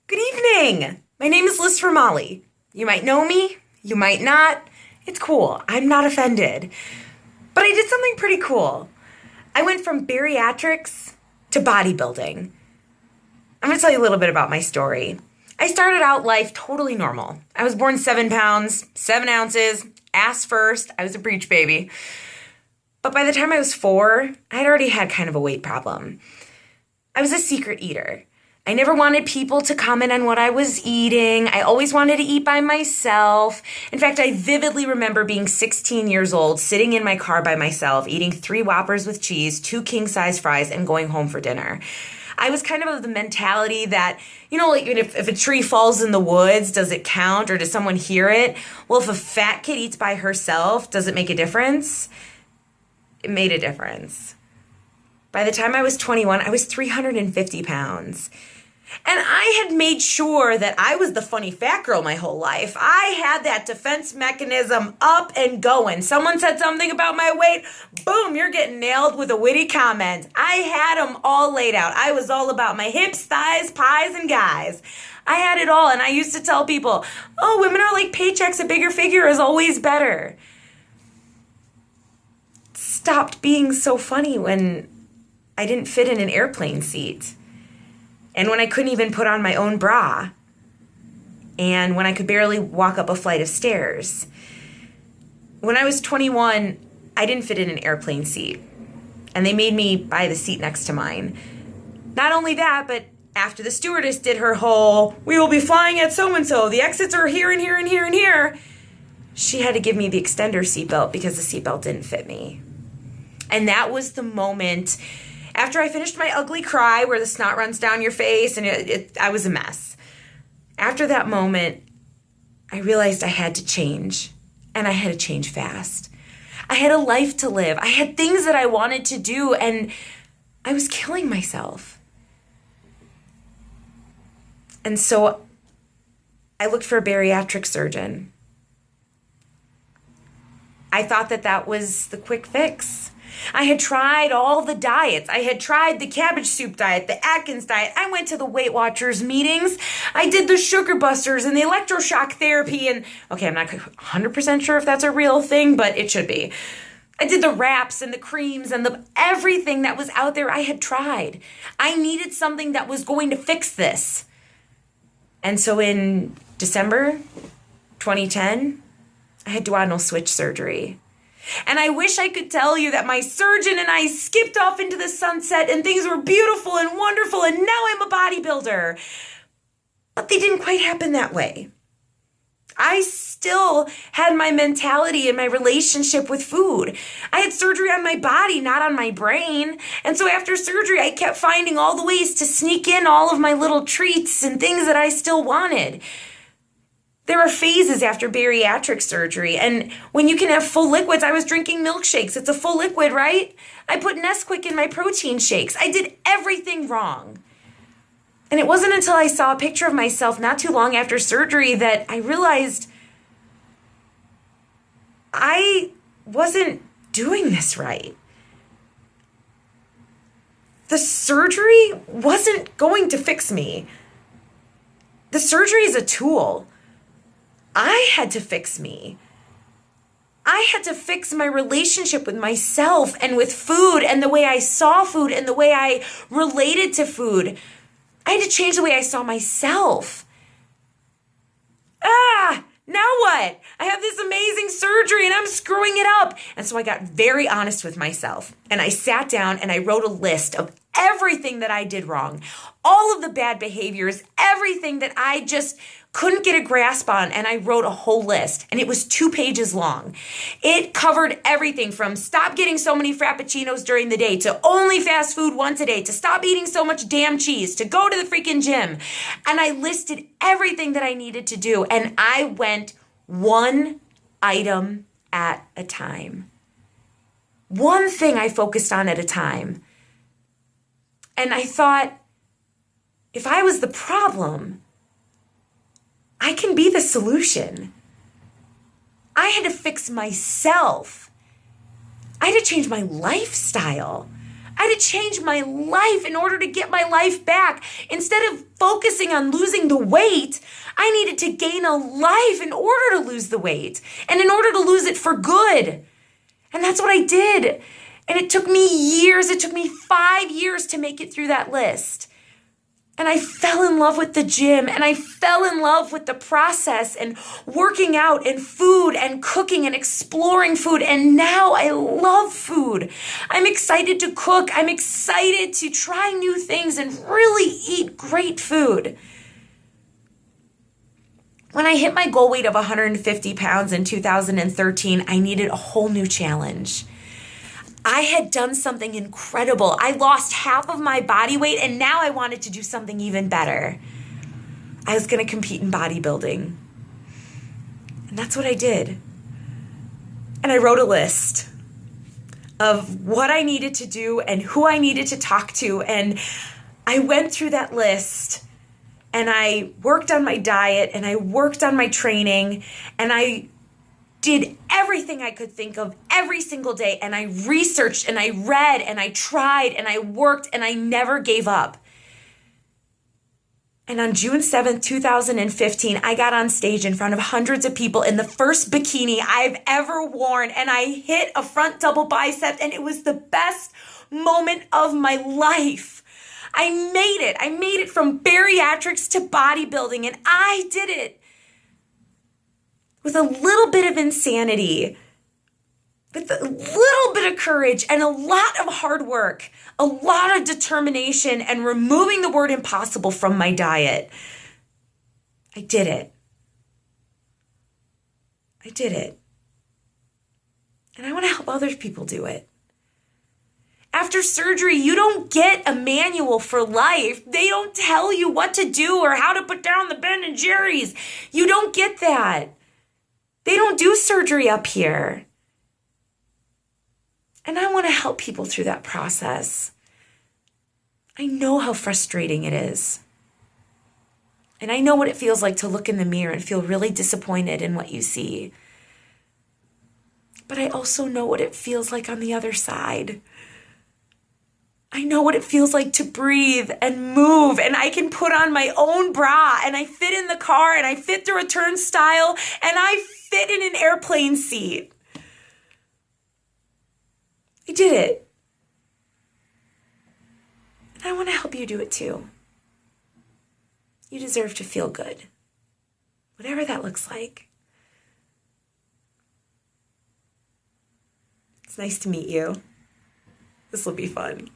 Good evening. My name is Liz Molly. You might know me, you might not. It's cool. I'm not offended. But I did something pretty cool. I went from bariatrics to bodybuilding. I'm going to tell you a little bit about my story. I started out life totally normal. I was born 7 pounds, 7 ounces, ass first. I was a breech baby. But by the time I was 4, I'd already had kind of a weight problem. I was a secret eater. I never wanted people to comment on what I was eating. I always wanted to eat by myself. In fact, I vividly remember being 16 years old, sitting in my car by myself, eating 3 Whoppers with cheese, 2 king-size fries, and going home for dinner. I was kind of the mentality that, like if a tree falls in the woods, does it count or does someone hear it? Well, if a fat kid eats by herself, does it make a difference? It made a difference. By the time I was 21, I was 350 pounds. And I had made sure that I was the funny fat girl my whole life. I had that defense mechanism up and going. Someone said something about my weight, boom, you're getting nailed with a witty comment. I had them all laid out. I was all about my hips, thighs, pies, and guys. I had it all, and I used to tell people, oh, women are like paychecks, a bigger figure is always better. Stopped being so funny when I didn't fit in an airplane seat. And when I couldn't even put on my own bra. And when I could barely walk up a flight of stairs. When I was 21, I didn't fit in an airplane seat. And they made me buy the seat next to mine. Not only that, but after the stewardess did her whole, we will be flying at so-and-so, the exits are here and here and here and here, she had to give me the extender seatbelt because the seatbelt didn't fit me. And that was the moment. After I finished my ugly cry where the snot runs down your face and I was a mess. After that moment, I realized I had to change, and I had to change fast. I had a life to live. I had things that I wanted to do, and I was killing myself. And so I looked for a bariatric surgeon. I thought that was the quick fix. I had tried all the diets. I had tried the cabbage soup diet, the Atkins diet. I went to the Weight Watchers meetings. I did the sugar busters and the electroshock therapy. And okay, I'm not 100% sure if that's a real thing, but it should be. I did the wraps and the creams and everything that was out there I had tried. I needed something that was going to fix this. And so in December 2010, I had duodenal switch surgery. And I wish I could tell you that my surgeon and I skipped off into the sunset and things were beautiful and wonderful and now I'm a bodybuilder. But they didn't quite happen that way. I still had my mentality and my relationship with food. I had surgery on my body, not on my brain. And so after surgery, I kept finding all the ways to sneak in all of my little treats and things that I still wanted. There are phases after bariatric surgery, and when you can have full liquids, I was drinking milkshakes. It's a full liquid, right? I put Nesquik in my protein shakes. I did everything wrong. And it wasn't until I saw a picture of myself not too long after surgery that I realized I wasn't doing this right. The surgery wasn't going to fix me. The surgery is a tool. I had to fix me. I had to fix my relationship with myself and with food and the way I saw food and the way I related to food. I had to change the way I saw myself. Now what? I have this amazing surgery and I'm screwing it up. And so I got very honest with myself and I sat down and I wrote a list of everything that I did wrong, all of the bad behaviors, everything that I just couldn't get a grasp on, and I wrote a whole list, and it was 2 pages long. It covered everything from stop getting so many frappuccinos during the day, to only fast food once a day, to stop eating so much damn cheese, to go to the freaking gym. And I listed everything that I needed to do, and I went one item at a time. One thing I focused on at a time. And I thought, if I was the problem, I can be the solution. I had to fix myself. I had to change my lifestyle. I I had to change my life in order to get my life back. Instead of focusing on losing the weight, I needed to gain a life in order to lose the weight and in order to lose it for good. And that's what I did. And it took me years. It took me 5 years to make it through that list. And I fell in love with the gym, and I fell in love with the process and working out and food and cooking and exploring food. And now I love food. I'm excited to cook. I'm excited to try new things and really eat great food. When I hit my goal weight of 150 pounds in 2013, I needed a whole new challenge. I had done something incredible. I lost half of my body weight, and now I wanted to do something even better. I was going to compete in bodybuilding. And that's what I did. And I wrote a list of what I needed to do and who I needed to talk to. And I went through that list, and I worked on my diet, and I worked on my training, and I did everything I could think of every single day, and I researched and I read and I tried and I worked and I never gave up. And on June 7th, 2015, I got on stage in front of hundreds of people in the first bikini I've ever worn, and I hit a front double bicep, and it was the best moment of my life. I made it. I made it from bariatrics to bodybuilding, and I did it with a little bit of insanity, with a little bit of courage and a lot of hard work, a lot of determination, and removing the word impossible from my diet. I did it. I did it. And I want to help other people do it. After surgery, you don't get a manual for life. They don't tell you what to do or how to put down the Ben and Jerry's. You don't get that. They don't do surgery up here. And I want to help people through that process. I know how frustrating it is. And I know what it feels like to look in the mirror and feel really disappointed in what you see. But I also know what it feels like on the other side. I know what it feels like to breathe and move, and I can put on my own bra, and I fit in the car, and I fit through a turnstile, and I fit in an airplane seat. I did it. And I want to help you do it too. You deserve to feel good, whatever that looks like. It's nice to meet you. This will be fun.